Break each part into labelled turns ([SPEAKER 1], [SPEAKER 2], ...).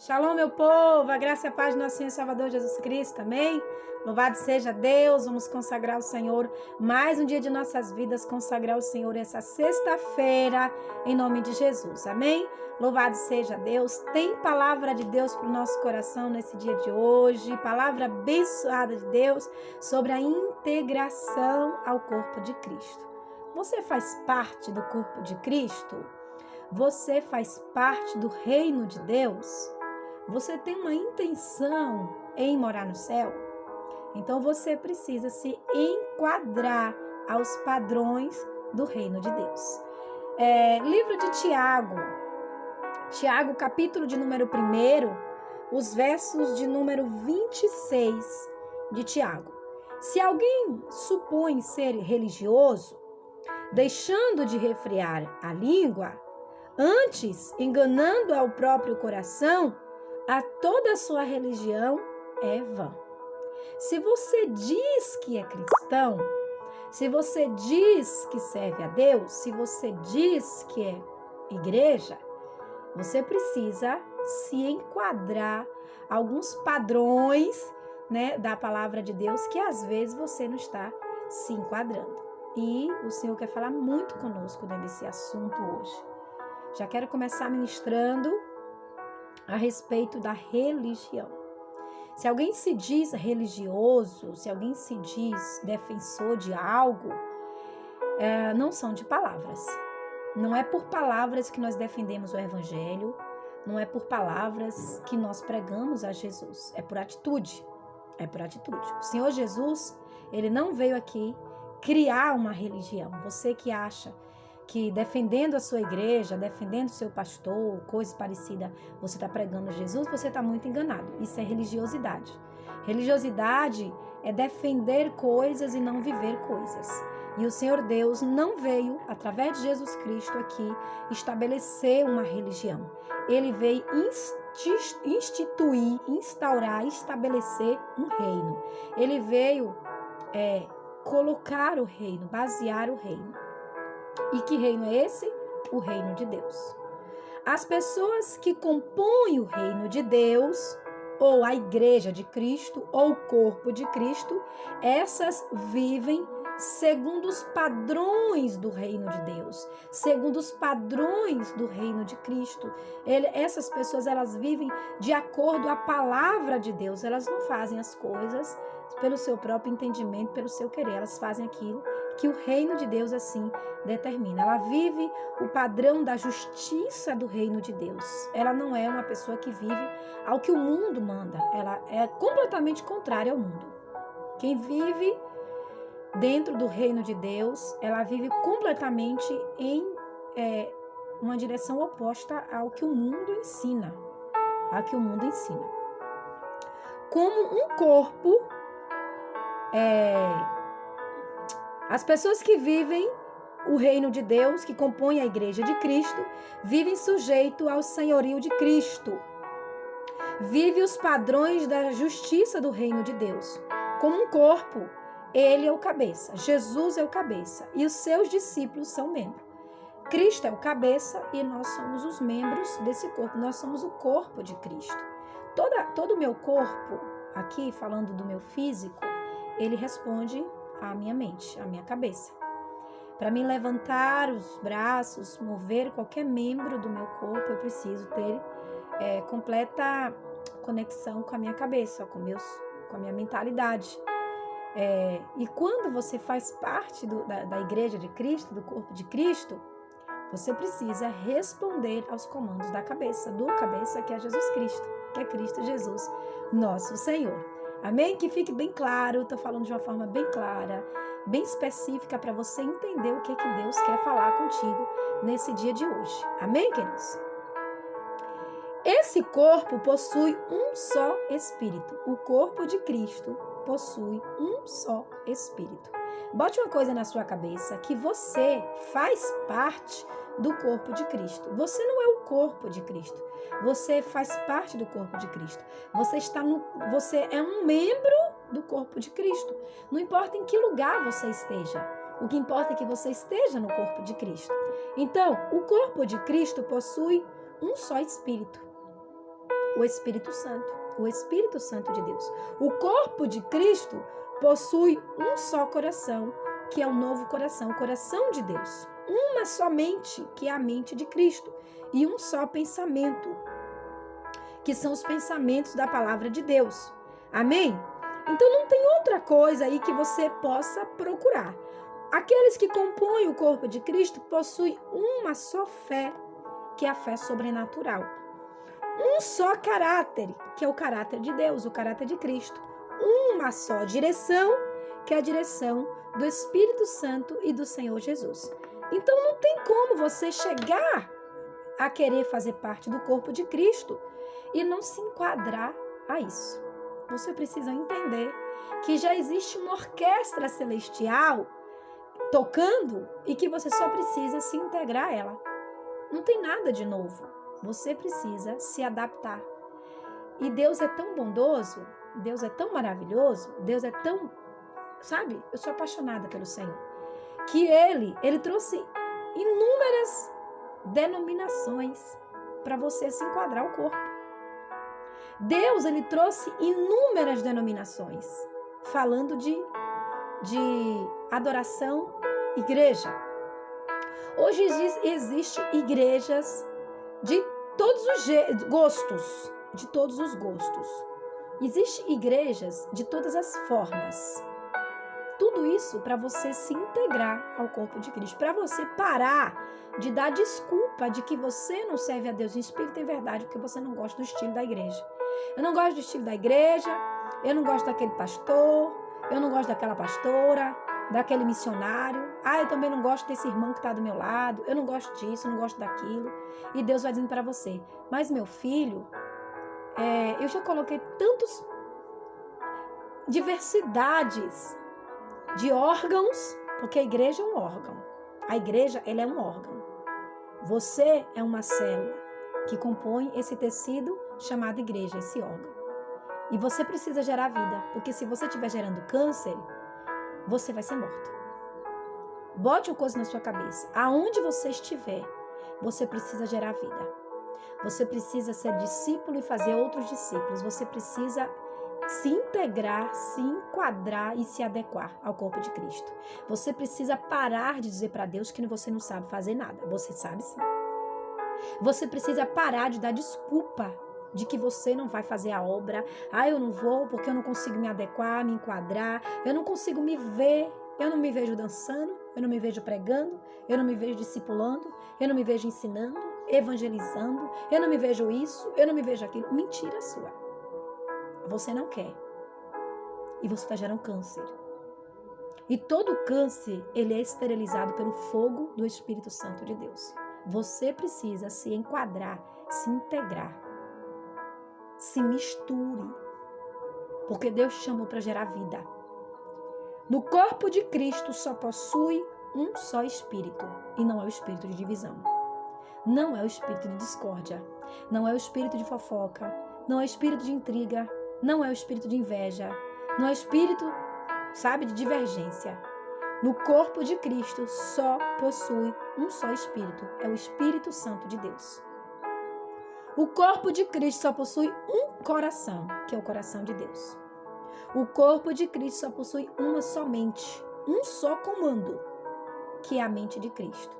[SPEAKER 1] Shalom, meu povo, a graça e a paz do nosso Senhor e Salvador Jesus Cristo, amém? Louvado seja Deus, vamos consagrar o Senhor, mais um dia de nossas vidas, consagrar o Senhor essa sexta-feira, em nome de Jesus, amém? Louvado seja Deus, tem palavra de Deus para o nosso coração nesse dia de hoje, palavra abençoada de Deus sobre a integração ao corpo de Cristo. Você faz parte do corpo de Cristo? Você faz parte do reino de Deus? Você tem uma intenção em morar no céu? Então você precisa se enquadrar aos padrões do reino de Deus. Livro de Tiago, capítulo de número 1, os versos de número 26 de Tiago. Se alguém supõe ser religioso, deixando de refrear a língua, antes enganando ao próprio coração, a toda a sua religião é vã. Se você diz que é cristão, se você diz que serve a Deus, se você diz que é igreja, você precisa se enquadrar alguns padrões, da palavra de Deus que às vezes você não está se enquadrando. E o Senhor quer falar muito conosco desse assunto hoje. Já quero começar ministrando a respeito da religião. Se alguém se diz religioso, se alguém se diz defensor de algo, não são de palavras. Não é por palavras que nós defendemos o evangelho, não é por palavras que nós pregamos a Jesus, é por atitude. É por atitude. O Senhor Jesus, ele não veio aqui criar uma religião. Você que acha que defendendo a sua igreja, defendendo o seu pastor, coisa parecida, você está pregando Jesus, você está muito enganado. Isso é religiosidade. Religiosidade é defender coisas e não viver coisas. E o Senhor Deus não veio, através de Jesus Cristo aqui, estabelecer uma religião. Ele veio instituir, instaurar, estabelecer um reino. Ele veio colocar o reino, basear o reino. E que reino é esse? O reino de Deus. As pessoas que compõem o reino de Deus, ou a igreja de Cristo, ou o corpo de Cristo, essas vivem segundo os padrões do reino de Deus, segundo os padrões do reino de Cristo. Essas pessoas, elas vivem de acordo à palavra de Deus, elas não fazem as coisas pelo seu próprio entendimento, pelo seu querer, elas fazem aquilo que o reino de Deus assim determina. Ela vive o padrão da justiça do reino de Deus. Ela não é uma pessoa que vive ao que o mundo manda, ela é completamente contrária ao mundo. Quem vive dentro do reino de Deus, ela vive completamente em uma direção oposta ao que o mundo ensina. Como um corpo, as pessoas que vivem o reino de Deus, que compõem a igreja de Cristo, vivem sujeito ao senhorio de Cristo. Vive os padrões da justiça do reino de Deus. Como um corpo, ele é o cabeça, Jesus é o cabeça e os seus discípulos são membros. Cristo é o cabeça e nós somos os membros desse corpo, nós somos o corpo de Cristo. Todo o meu corpo, aqui falando do meu físico, ele responde à minha mente, à minha cabeça. Para mim levantar os braços, mover qualquer membro do meu corpo, eu preciso ter completa conexão com a minha cabeça, com a minha mentalidade. E quando você faz parte da igreja de Cristo, do corpo de Cristo, você precisa responder aos comandos da cabeça, do cabeça que é Jesus Cristo, que é Cristo Jesus, nosso Senhor. Amém? Que fique bem claro, estou falando de uma forma bem clara, bem específica para você entender o que Deus quer falar contigo nesse dia de hoje. Amém, queridos? Esse corpo possui um só espírito. O corpo de Cristo possui um só espírito. Bote uma coisa na sua cabeça, que você faz parte do corpo de Cristo. Você não é o corpo de Cristo. Você faz parte do corpo de Cristo. Você é um membro do corpo de Cristo. Não importa em que lugar você esteja. O que importa é que você esteja no corpo de Cristo. Então, o corpo de Cristo possui um só espírito. O Espírito Santo. O Espírito Santo de Deus. O corpo de Cristo possui um só coração, que é o novo coração, o coração de Deus. Uma só mente, que é a mente de Cristo. E um só pensamento, que são os pensamentos da palavra de Deus. Amém? Então não tem outra coisa aí que você possa procurar. Aqueles que compõem o corpo de Cristo possuem uma só fé, que é a fé sobrenatural. Um só caráter, que é o caráter de Deus, o caráter de Cristo. Uma só direção, que é a direção do Espírito Santo e do Senhor Jesus. Então não tem como você chegar a querer fazer parte do corpo de Cristo e não se enquadrar a isso. Você precisa entender que já existe uma orquestra celestial tocando e que você só precisa se integrar a ela. Não tem nada de novo. Você precisa se adaptar. E Deus é tão bondoso, Deus é tão maravilhoso, Deus é tão... Sabe? Eu sou apaixonada pelo Senhor. Que Ele trouxe inúmeras denominações para você se enquadrar ao corpo. Deus, Ele trouxe inúmeras denominações falando de adoração, igreja. Hoje existem igrejas de todos os gostos, de todos os gostos. Existem igrejas de todas as formas. Tudo isso para você se integrar ao corpo de Cristo, para você parar de dar desculpa de que você não serve a Deus em espírito e em verdade, porque você não gosta do estilo da igreja. Eu não gosto do estilo da igreja, eu não gosto daquele pastor, eu não gosto daquela pastora, daquele missionário. Eu também não gosto desse irmão que está do meu lado, eu não gosto disso, eu não gosto daquilo. E Deus vai dizendo para você, mas meu filho, eu já coloquei tantas diversidades de órgãos, porque a igreja é um órgão. A igreja, ela é um órgão. Você é uma célula que compõe esse tecido chamado igreja, esse órgão. E você precisa gerar vida, porque se você estiver gerando câncer, você vai ser morto. Bote uma coisa na sua cabeça. Aonde você estiver, você precisa gerar vida. Você precisa ser discípulo e fazer outros discípulos. Você precisa se integrar, se enquadrar e se adequar ao corpo de Cristo. Você precisa parar de dizer para Deus que você não sabe fazer nada. Você sabe sim. Você precisa parar de dar desculpa de que você não vai fazer a obra. Eu não vou porque eu não consigo me adequar, me enquadrar. Eu não consigo me ver. Eu não me vejo dançando. Eu não me vejo pregando. Eu não me vejo discipulando. Eu não me vejo ensinando, evangelizando. Eu não me vejo isso. Eu não me vejo aquilo. Mentira sua. Você não quer. E você está gerando câncer. E todo câncer, ele é esterilizado pelo fogo do Espírito Santo de Deus. Você precisa se enquadrar, se integrar. Se misture. Porque Deus te chamou para gerar vida. No corpo de Cristo só possui um só espírito. E não é o espírito de divisão. Não é o espírito de discórdia. Não é o espírito de fofoca. Não é o espírito de intriga. Não é o espírito de inveja. Não é o espírito, de divergência. No corpo de Cristo só possui um só espírito. É o Espírito Santo de Deus. O corpo de Cristo só possui um coração, que é o coração de Deus. O corpo de Cristo só possui uma só mente, um só comando, que é a mente de Cristo.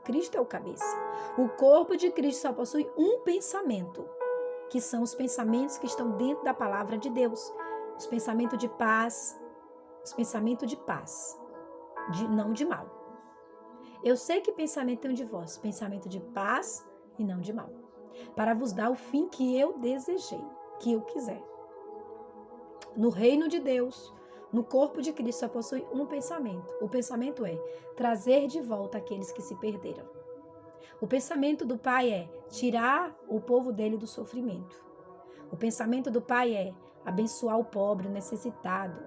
[SPEAKER 1] Cristo é o cabeça. O corpo de Cristo só possui um pensamento, que são os pensamentos que estão dentro da palavra de Deus. Os pensamentos de paz, não de mal. Eu sei que pensamento tem um de vós, pensamento de paz e não de mal, para vos dar o fim que eu desejei, que eu quiser. No reino de Deus, no corpo de Cristo, só possui um pensamento. O pensamento é trazer de volta aqueles que se perderam. O pensamento do Pai é tirar o povo dele do sofrimento. O pensamento do Pai é abençoar o pobre, o necessitado.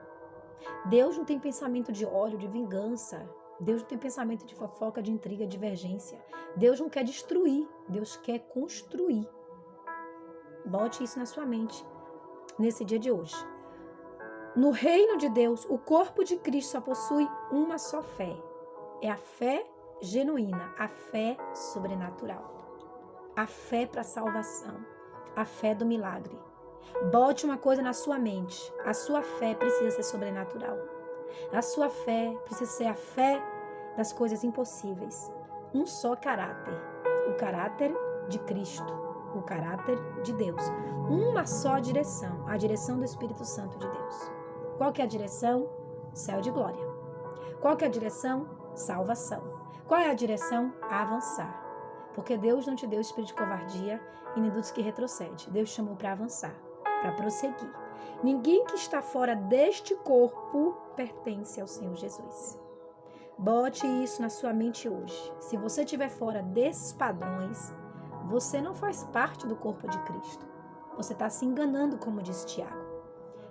[SPEAKER 1] Deus não tem pensamento de ódio, de vingança. Deus não tem pensamento de fofoca, de intriga, de divergência. Deus não quer destruir, Deus quer construir. Bote isso na sua mente nesse dia de hoje. No reino de Deus, o corpo de Cristo só possui uma só fé. É a fé genuína, a fé sobrenatural. A fé para a salvação. a fé do milagre. Bote uma coisa na sua mente. A sua fé precisa ser sobrenatural. A sua fé precisa ser a fé das coisas impossíveis. Um só caráter. O caráter de Cristo. O caráter de Deus. Uma só direção. A direção do Espírito Santo de Deus. Qual que é a direção? Céu de glória. Qual que é a direção? Salvação. Qual é a direção? Avançar. Porque Deus não te deu espírito de covardia e nem dos que retrocede. Deus te chamou para avançar, para prosseguir. Ninguém que está fora deste corpo pertence ao Senhor Jesus. Bote isso na sua mente hoje. Se você estiver fora desses padrões, você não faz parte do corpo de Cristo. Você está se enganando, como disse Tiago.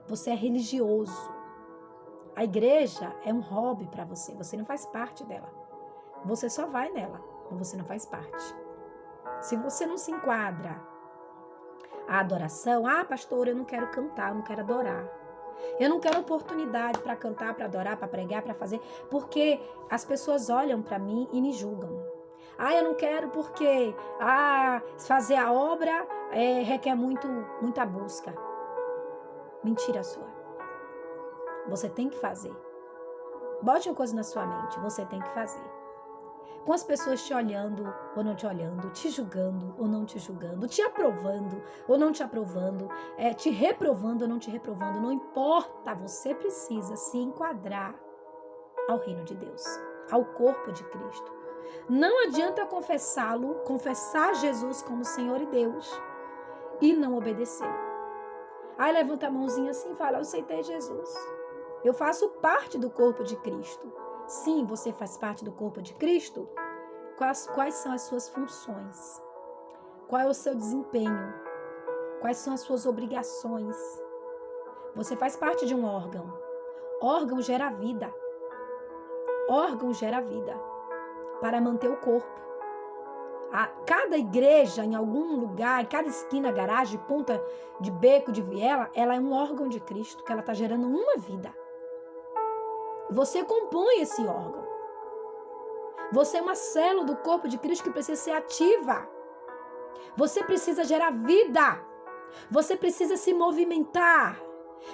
[SPEAKER 1] Você é religioso. A igreja é um hobby para você. Você não faz parte dela. Você só vai nela, mas você não faz parte. Se você não se enquadra a adoração, pastor, eu não quero cantar, eu não quero adorar. Eu não quero oportunidade para cantar, para adorar, para pregar, para fazer, porque as pessoas olham para mim e me julgam. Eu não quero porque fazer a obra requer muita busca. Mentira sua. Você tem que fazer. Bote uma coisa na sua mente, você tem que fazer. Com as pessoas te olhando ou não te olhando, te julgando ou não te julgando, te aprovando ou não te aprovando, te reprovando ou não te reprovando, não importa, você precisa se enquadrar ao reino de Deus, ao corpo de Cristo. Não adianta confessar Jesus como Senhor e Deus e não obedecer. Levanta a mãozinha assim e fala, eu aceitei Jesus. Eu faço parte do corpo de Cristo. Sim, você faz parte do corpo de Cristo. Quais são as suas funções? Qual é o seu desempenho? Quais são as suas obrigações? Você faz parte de um órgão. Órgão gera vida. Órgão gera vida para manter o corpo. Cada igreja, em algum lugar, em cada esquina, garagem, ponta de beco, de viela, ela é um órgão de Cristo, que ela está gerando uma vida. Você compõe esse órgão. Você é uma célula do corpo de Cristo que precisa ser ativa. Você precisa gerar vida. Você precisa se movimentar.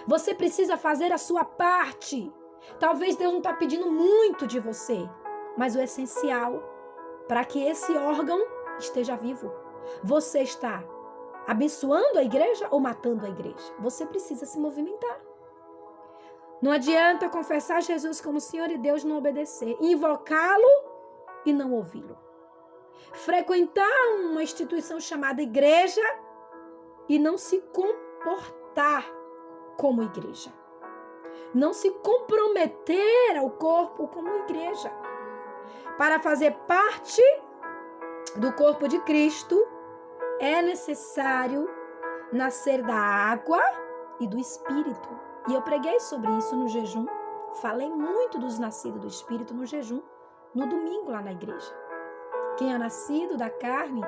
[SPEAKER 1] Você precisa fazer a sua parte. Talvez Deus não está pedindo muito de você, mas o essencial para que esse órgão esteja vivo. Você está abençoando a igreja ou matando a igreja? Você precisa se movimentar. Não adianta confessar Jesus como Senhor e Deus não obedecer, invocá-lo e não ouvi-lo. Frequentar uma instituição chamada igreja e não se comportar como igreja. Não se comprometer ao corpo como igreja. Para fazer parte do corpo de Cristo, é necessário nascer da água e do Espírito. E eu preguei sobre isso no jejum. Falei muito dos nascidos do Espírito no jejum, no domingo lá na igreja. Quem é nascido da carne,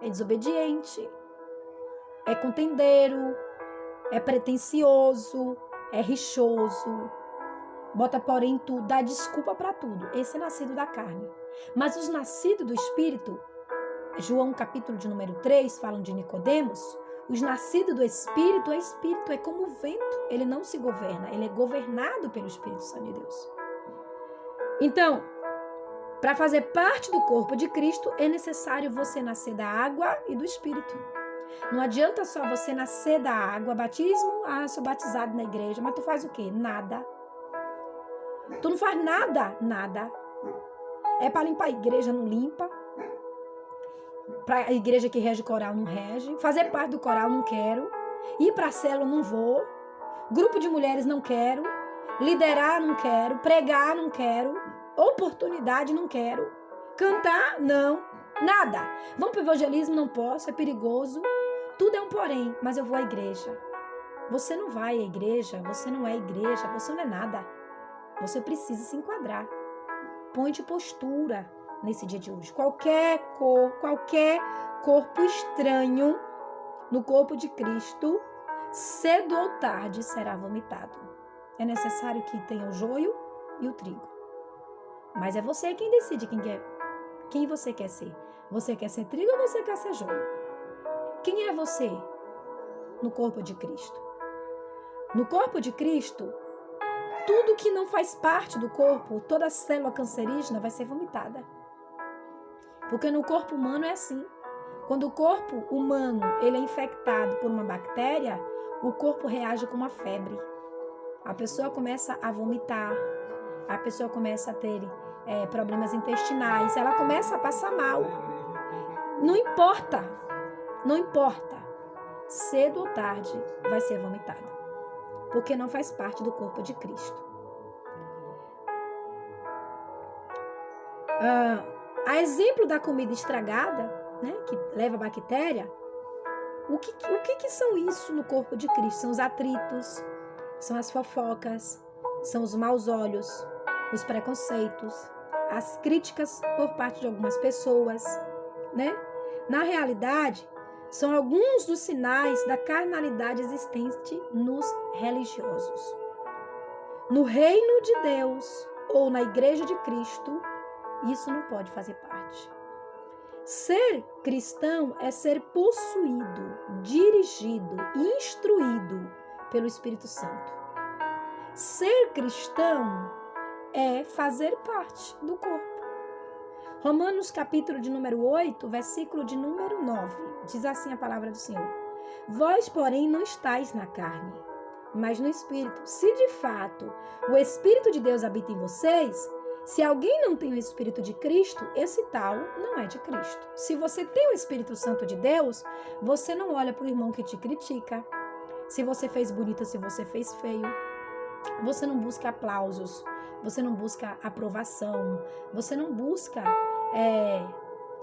[SPEAKER 1] é desobediente, é contendeiro, é pretensioso, é rixoso, bota porém tudo, dá desculpa para tudo. Esse é nascido da carne. Mas os nascidos do Espírito, João capítulo de número 3, falam de Nicodemos, os nascidos do Espírito, é como o vento, ele não se governa, ele é governado pelo Espírito Santo de Deus. Então, para fazer parte do corpo de Cristo, é necessário você nascer da água e do Espírito. Não adianta só você nascer da água, batismo, sou batizado na igreja, mas tu faz o quê? Nada. Tu não faz nada. É para limpar a igreja, não limpa. Para a igreja que rege o coral, não rege. Fazer parte do coral, não quero. Ir para a célula, não vou. Grupo de mulheres, não quero. Liderar, não quero. Pregar, não quero. Oportunidade, não quero. Cantar, não. Nada. Vamos para o evangelismo, não posso, é perigoso. Tudo é um porém, mas eu vou à igreja. Você não vai à igreja, você não é igreja, você não é nada. Você precisa se enquadrar. Põe de postura nesse dia de hoje. Qualquer corpo estranho no corpo de Cristo, cedo ou tarde será vomitado. É necessário que tenha o joio e o trigo. Mas é você quem decide quem você quer ser. Você quer ser trigo ou você quer ser joio? Quem é você no corpo de Cristo? No corpo de Cristo, tudo que não faz parte do corpo, toda célula cancerígena vai ser vomitada. Porque no corpo humano é assim. Quando o corpo humano ele é infectado por uma bactéria, o corpo reage com uma febre. A pessoa começa a vomitar, a pessoa começa a ter problemas intestinais, ela começa a passar mal. Não importa, não importa. Cedo ou tarde vai ser vomitada. Porque não faz parte do corpo de Cristo. A exemplo da comida estragada, né, que leva bactéria, o que são isso no corpo de Cristo? São os atritos, são as fofocas, são os maus olhos, os preconceitos, as críticas por parte de algumas pessoas, né? Na realidade, são alguns dos sinais da carnalidade existente nos religiosos. No reino de Deus ou na igreja de Cristo, isso não pode fazer parte. Ser cristão é ser possuído, dirigido, instruído pelo Espírito Santo. Ser cristão é fazer parte do corpo. Romanos capítulo de número 8, versículo de número 9, diz assim a palavra do Senhor. Vós, porém, não estáis na carne, mas no Espírito. Se de fato o Espírito de Deus habita em vocês, se alguém não tem o Espírito de Cristo, esse tal não é de Cristo. Se você tem o Espírito Santo de Deus, você não olha para o irmão que te critica. Se você fez bonito, se você fez feio. Você não busca aplausos. Você não busca aprovação. Você não busca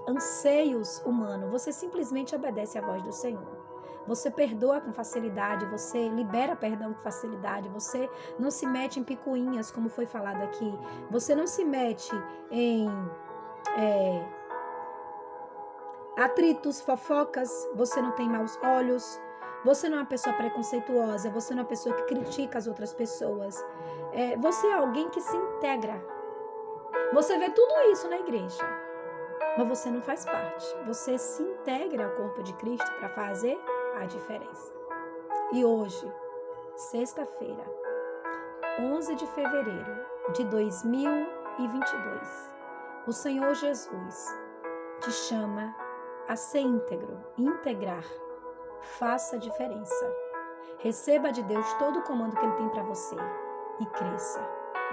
[SPEAKER 1] anseios humanos. Você simplesmente obedece à voz do Senhor. Você perdoa com facilidade, você libera perdão com facilidade, você não se mete em picuinhas, como foi falado aqui. Você não se mete em atritos, fofocas, você não tem maus olhos, você não é uma pessoa preconceituosa, você não é uma pessoa que critica as outras pessoas. Você é alguém que se integra. Você vê tudo isso na igreja, mas você não faz parte. Você se integra ao corpo de Cristo para fazer a diferença. E hoje, sexta-feira, 11 de fevereiro de 2022, o Senhor Jesus te chama a ser íntegro, integrar, faça a diferença. Receba de Deus todo o comando que Ele tem para você e cresça.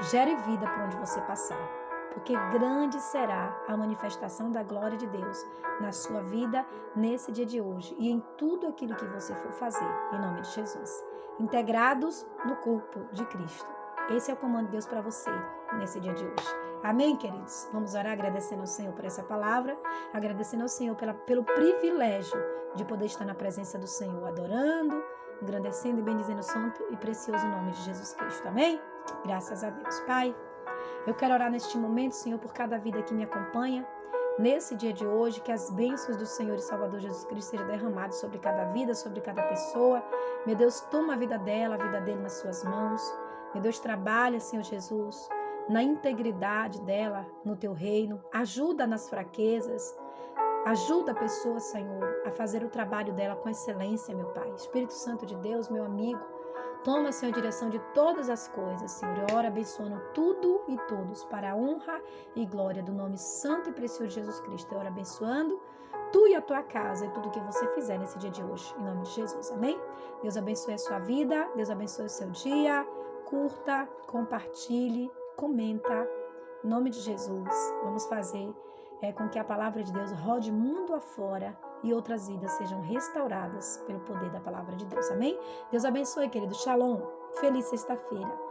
[SPEAKER 1] Gere vida por onde você passar. Porque grande será a manifestação da glória de Deus na sua vida nesse dia de hoje e em tudo aquilo que você for fazer, em nome de Jesus. Integrados no corpo de Cristo. Esse é o comando de Deus para você nesse dia de hoje. Amém, queridos? Vamos orar agradecendo ao Senhor por essa palavra, agradecendo ao Senhor pelo privilégio de poder estar na presença do Senhor, adorando, engrandecendo e bendizendo o santo e precioso nome de Jesus Cristo. Amém? Graças a Deus. Pai, eu quero orar neste momento, Senhor, por cada vida que me acompanha. Nesse dia de hoje, que as bênçãos do Senhor e Salvador Jesus Cristo sejam derramadas sobre cada vida, sobre cada pessoa. Meu Deus, toma a vida dela, a vida dele nas suas mãos. Meu Deus, trabalha, Senhor Jesus, na integridade dela, no teu reino. Ajuda nas fraquezas. Ajuda a pessoa, Senhor, a fazer o trabalho dela com excelência, meu Pai. Espírito Santo de Deus, meu amigo, toma, Senhor, a direção de todas as coisas, Senhor. Eu oro abençoando tudo e todos para a honra e glória do nome santo e precioso de Jesus Cristo. Eu oro abençoando tu e a tua casa e tudo que você fizer nesse dia de hoje, em nome de Jesus. Amém? Deus abençoe a sua vida, Deus abençoe o seu dia. Curta, compartilhe, comenta. Em nome de Jesus, vamos fazer com que a palavra de Deus rode mundo afora e outras vidas sejam restauradas pelo poder da palavra de Deus. Amém? Deus abençoe, querido. Shalom. Feliz sexta-feira.